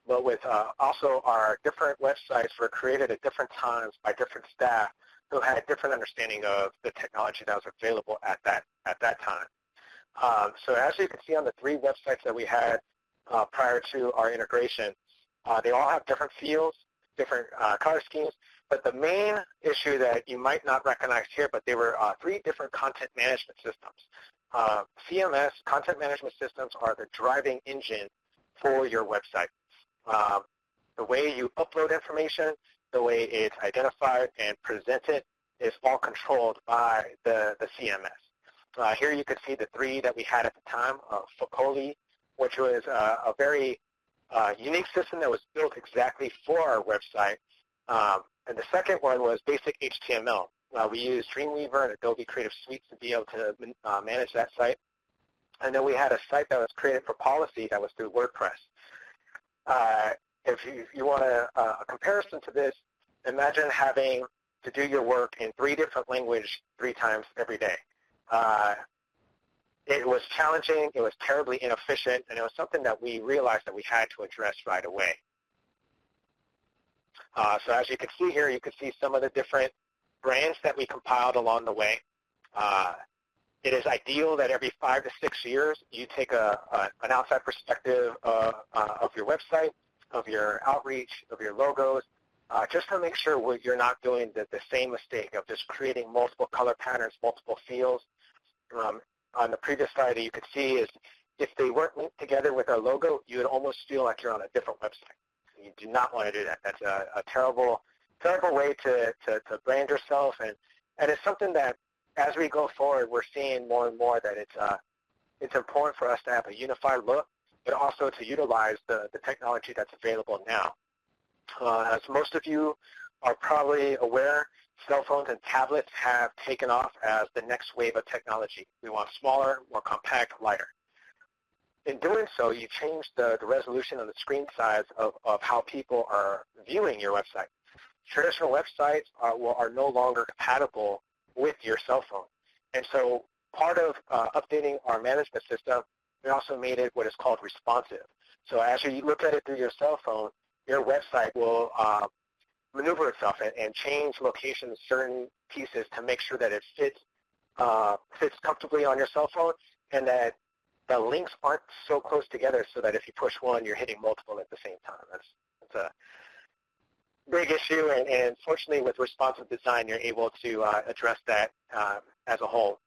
but with also our different websites were created at different times by different staff who had different understanding of the technology that was available at that time. So as you can see on the 3 websites that we had prior to our integration, they all have different fields, different color schemes, but the main issue that you might not recognize here, but they were 3 different content management systems. CMS, content management systems, are the driving engine for your website. The way you upload information, the way it's identified and presented is all controlled by the CMS. Here you can see the 3 that we had at the time, Focoli, which was a very unique system that was built exactly for our website. And the second one was basic HTML. We used Dreamweaver and Adobe Creative Suite to be able to manage that site. And then we had a site that was created for policy that was through WordPress. If you want a comparison to this, imagine having to do your work in 3 different languages 3 times every day. It was challenging, it was terribly inefficient, and it was something that we realized that we had to address right away. So as you can see here, you can see some of the different brands that we compiled along the way. It is ideal that every 5 to 6 years you take an outside perspective of your website, of your outreach, of your logos, just to make sure you're not doing the same mistake of just creating multiple color patterns, multiple fields. On the previous slide that you could see is if they weren't linked together with our logo, you would almost feel like you're on a different website. You do not want to do that. That's a terrible way to brand yourself, and it's something that as we go forward, we're seeing more and more that it's important for us to have a unified look, but also to utilize the technology that's available now. As most of you are probably aware, cell phones and tablets have taken off as the next wave of technology. We want smaller, more compact, lighter. In doing so, you change the resolution of the screen size of how people are viewing your website. Traditional websites are no longer compatible with your cell phone. And so part of updating our management system, we also made it what is called responsive. So as you look at it through your cell phone, your website will maneuver itself and change locations, certain pieces, to make sure that it fits comfortably on your cell phone, and that the links aren't so close together so that if you push one, you're hitting multiple at the same time. That's a big issue, and fortunately with responsive design, you're able to address that as a whole.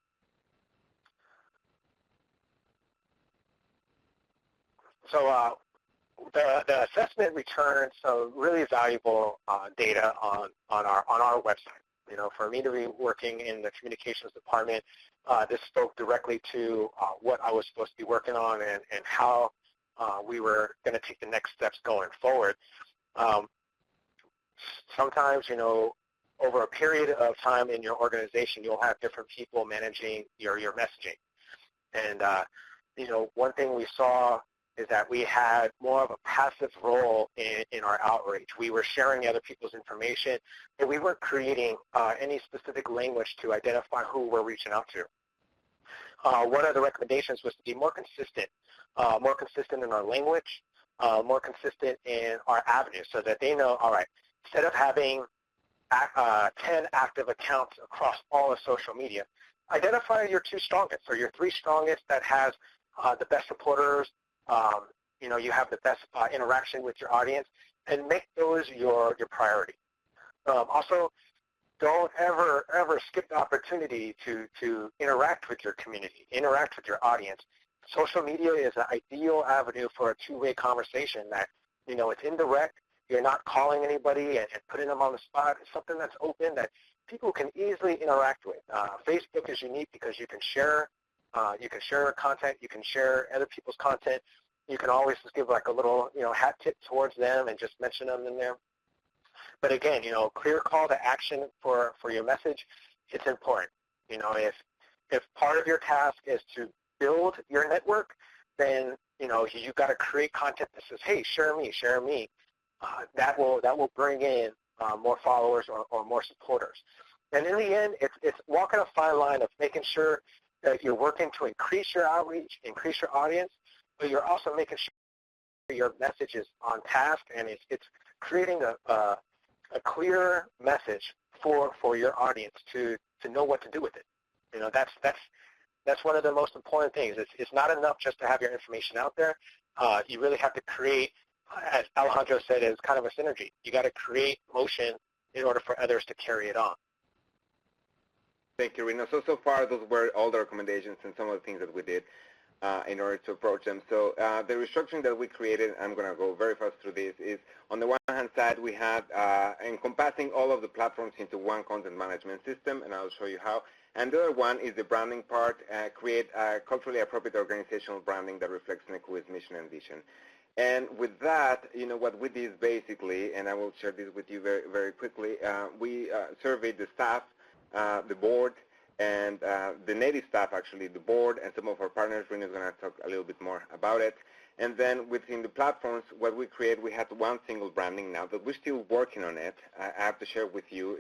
So the assessment returns some really valuable data on our website. You know, for me to be working in the communications department, this spoke directly to what I was supposed to be working on and how we were going to take the next steps going forward. Sometimes, you know, over a period of time in your organization, you'll have different people managing your messaging. And, one thing we saw is that we had more of a passive role in our outreach. We were sharing other people's information, and we weren't creating any specific language to identify who we're reaching out to. One of the recommendations was to be more consistent in our language, more consistent in our avenues, so that they know, all right, instead of having 10 active accounts across all of social media, identify your 2 strongest or your 3 strongest that has the best supporters, you have the best interaction with your audience, and make those your priority. Also, don't ever skip the opportunity to interact with your community, interact with your audience. Social media is an ideal avenue for a 2-way conversation that, it's indirect. You're not calling anybody and putting them on the spot. It's something that's open that people can easily interact with. Facebook is unique because you can share content, you can share other people's content. You can always just give like a little, hat tip towards them and just mention them in there. But again, clear call to action for your message, it's important. If part of your task is to build your network, then, you've got to create content that says, hey, share me. That will bring in more followers or more supporters. And in the end, it's walking a fine line of making sure that you're working to increase your outreach, increase your audience, but you're also making sure your message is on task and it's creating a clear message for your audience to know what to do with it. That's one of the most important things. It's not enough just to have your information out there. You really have to create, as Alejandro said, it's kind of a synergy. You got to create motion in order for others to carry it on. Thank you, Reno. So far, those were all the recommendations and some of the things that we did in order to approach them. So the restructuring that we created, I'm going to go very fast through this, is on the one hand side, we had encompassing all of the platforms into one content management system, and I'll show you how. And the other one is the branding part, create culturally appropriate organizational branding that reflects NCUIH's mission and vision. And with that, what we did basically, and I will share this with you very, very quickly, we surveyed the staff, the board, and the native staff, actually, the board, and some of our partners. Reno is going to talk a little bit more about it. And then within the platforms, what we created, we had one single branding now, but we're still working on it. I have to share with you,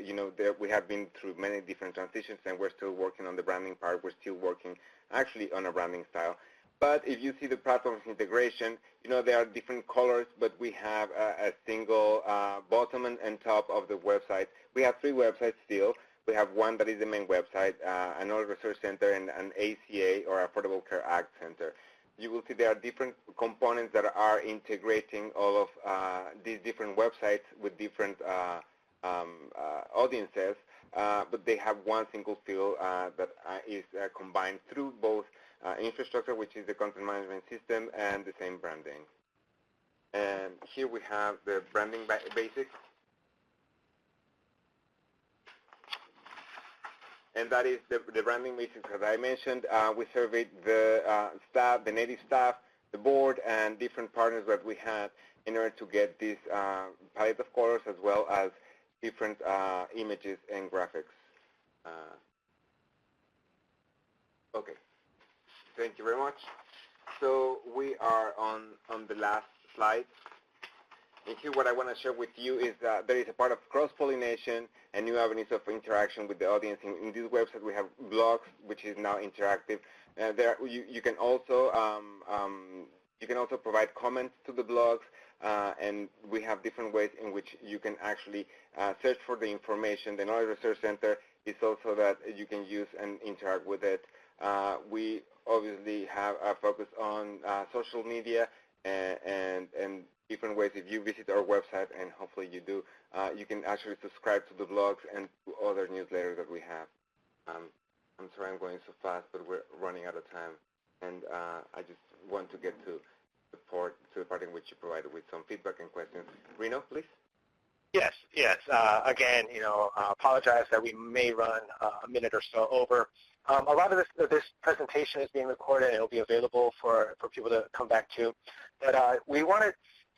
we have been through many different transitions, and we're still working on the branding part. We're still working, actually, on a branding style. But if you see the platforms integration, there are different colors, but we have a single bottom and top of the website. We have 3 websites still. We have one that is the main website, another research center, and an ACA, or Affordable Care Act Center. You will see there are different components that are integrating all of these different websites with different audiences, but they have one single feel that is combined through both infrastructure, which is the content management system, and the same branding. And here we have the branding basics. And that is the branding basics that I mentioned. We surveyed the staff, the native staff, the board, and different partners that we had in order to get this palette of colors as well as different images and graphics. Okay, thank you very much. So we are on the last slide. And here what I want to share with you is that there is a part of cross-pollination and new avenues of interaction with the audience. In this website we have blogs, which is now interactive. You can also provide comments to the blogs, and we have different ways in which you can actually search for the information. The Knowledge Research Center is also that you can use and interact with it. We obviously have a focus on social media and different ways. If you visit our website, and hopefully you do, you can actually subscribe to the blogs and to other newsletters that we have. I'm sorry I'm going so fast, but we're running out of time. And I just want to get to the part in which you provided with some feedback and questions. Reno, please. Yes. Again, apologize that we may run a minute or so over. A lot of this presentation is being recorded, and it will be available for people to come back to. But we wanted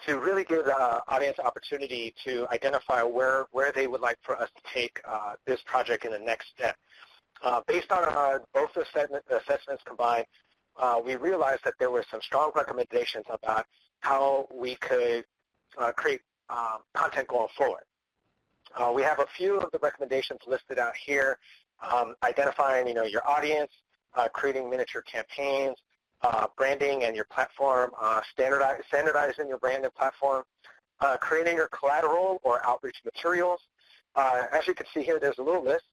to really give the audience opportunity to identify where they would like for us to take this project in the next step. Based on both assessments combined, we realized that there were some strong recommendations about how we could create content going forward. We have a few of the recommendations listed out here, identifying your audience, creating miniature campaigns, branding and your platform, standardizing your brand and platform, creating your collateral or outreach materials. As you can see here, there's a little list.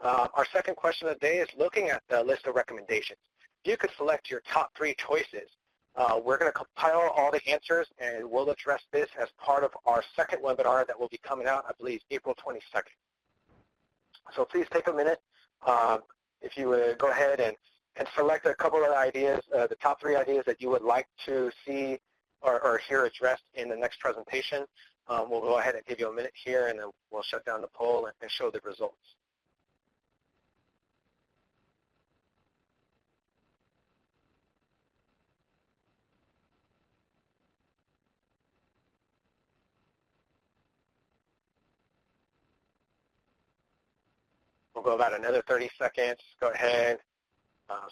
Our second question of the day is looking at the list of recommendations. You could select your top 3 choices. We're going to compile all the answers, and we'll address this as part of our second webinar that will be coming out, I believe, April 22nd. So please take a minute. If you would go ahead and select a couple of ideas, the top 3 ideas that you would like to see or hear addressed in the next presentation. We'll go ahead and give you a minute here, and then we'll shut down the poll and show the results. We'll go about another 30 seconds. Go ahead,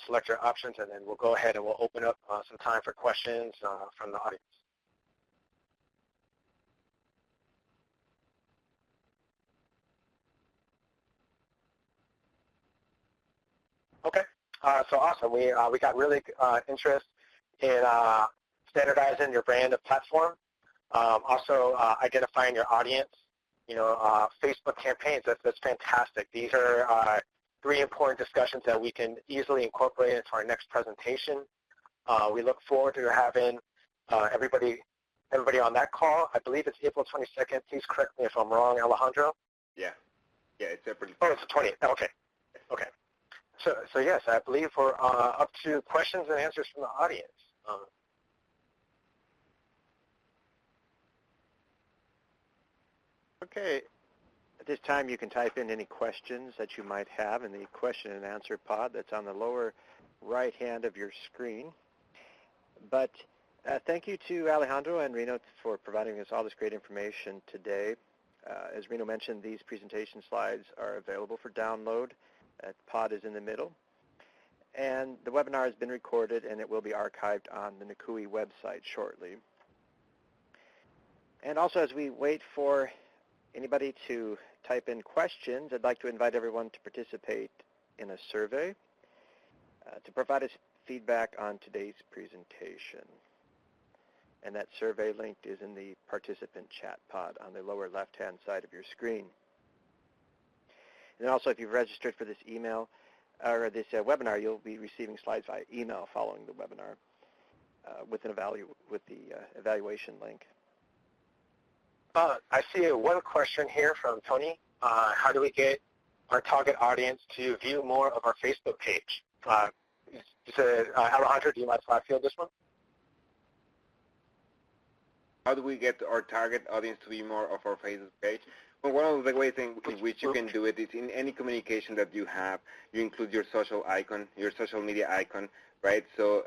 select your options, and then we'll go ahead and we'll open up some time for questions from the audience. Okay, so awesome. We got really interest in standardizing your brand and platform, also identifying your audience. Facebook campaigns, that's fantastic. These are 3 important discussions that we can easily incorporate into our next presentation. We look forward to having everybody on that call. I believe it's April 22nd. Please correct me if I'm wrong, Alejandro. Yeah, it's April. Oh, it's the 20th. Okay. So yes, I believe we're up to questions and answers from the audience. Okay. At this time, you can type in any questions that you might have in the question and answer pod that's on the lower right hand of your screen. But thank you to Alejandro and Reno for providing us all this great information today. As Reno mentioned, these presentation slides are available for download. That pod is in the middle. And the webinar has been recorded, and it will be archived on the NCUIH website shortly. And also, as we wait for anybody to type in questions, I'd like to invite everyone to participate in a survey to provide us feedback on today's presentation. And that survey link is in the participant chat pod on the lower left-hand side of your screen. And also, if you've registered for this email or this webinar, you'll be receiving slides via email following the webinar with the evaluation link. I see one question here from Tony. How do we get our target audience to view more of our Facebook page? Alejandro, do you mind if I field this one? How do we get our target audience to view more of our Facebook page? Well, one of the ways in which you can do it is in any communication that you have, you include your social icon, your social media icon, right? So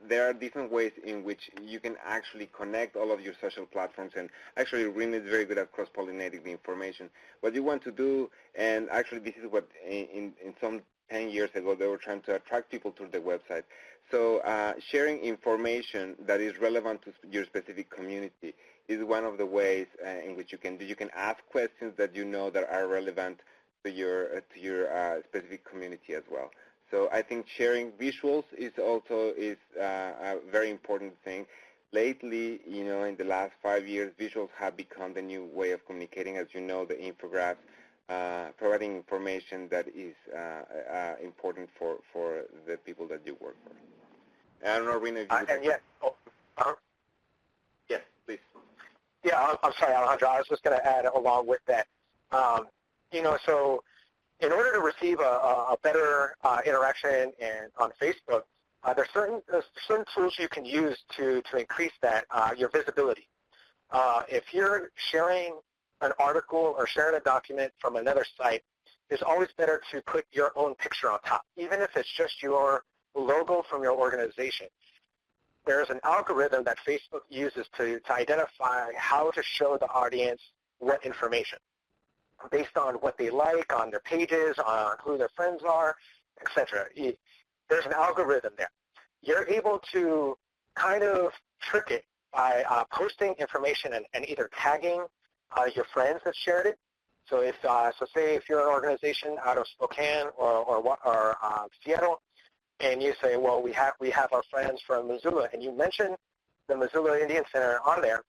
there are different ways in which you can actually connect all of your social platforms, and actually Reno is very good at cross-pollinating the information. What you want to do, and actually this is what in some 10 years ago they were trying to attract people to the website. So sharing information that is relevant to your specific community is one of the ways in which you can do. You can ask questions that you know that are relevant to your specific community as well. So I think sharing visuals is also a very important thing. Lately, in the last 5 years, visuals have become the new way of communicating. As you know, the infographics, providing information that is important for the people that you work for. I don't know, Reno, if you would Yes, please. Yeah, I'm sorry, Alejandro. I was just going to add along with that. So in order to receive a better interaction on Facebook, there's certain tools you can use to increase that, your visibility. If you're sharing an article or sharing a document from another site, it's always better to put your own picture on top, even if it's just your logo from your organization. there's an algorithm that Facebook uses to identify how to show the audience what information based on what they like on their pages, on who their friends are, etc. There's an algorithm there. You're able to kind of trick it by posting information and either tagging your friends that shared it. So if say if you're an organization out of Spokane or Seattle, and you say, well, we have our friends from Missoula, and you mention the Missoula Indian Center on there,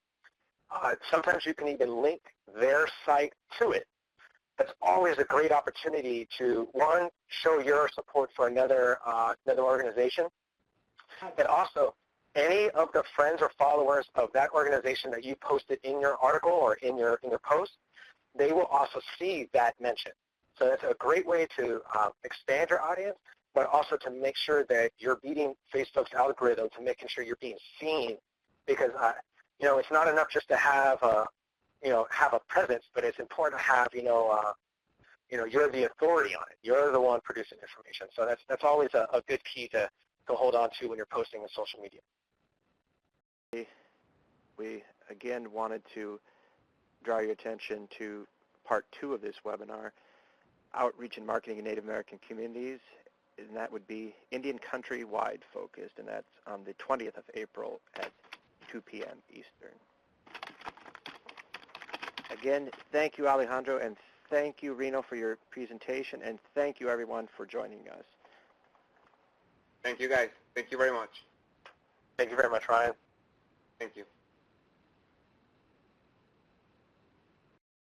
sometimes you can even link their site to it. That's always a great opportunity to, one, show your support for another organization, and also any of the friends or followers of that organization that you posted in your article or in your post, they will also see that mention. So that's a great way to expand your audience, but also to make sure that you're beating Facebook's algorithm to making sure you're being seen, because it's not enough just to have a presence, but it's important to have you're the authority on it. You're the one producing information. So that's always a good key to hold on to when you're posting on social media. We again wanted to draw your attention to part 2 of this webinar, Outreach and Marketing in Native American Communities, and that would be Indian country-wide focused, and that's on the 20th of April at 2 p.m. Eastern. Again, thank you, Alejandro, and thank you, Reno, for your presentation, and thank you, everyone, for joining us. Thank you, guys. Thank you very much. Thank you very much, Ryan. Thank you.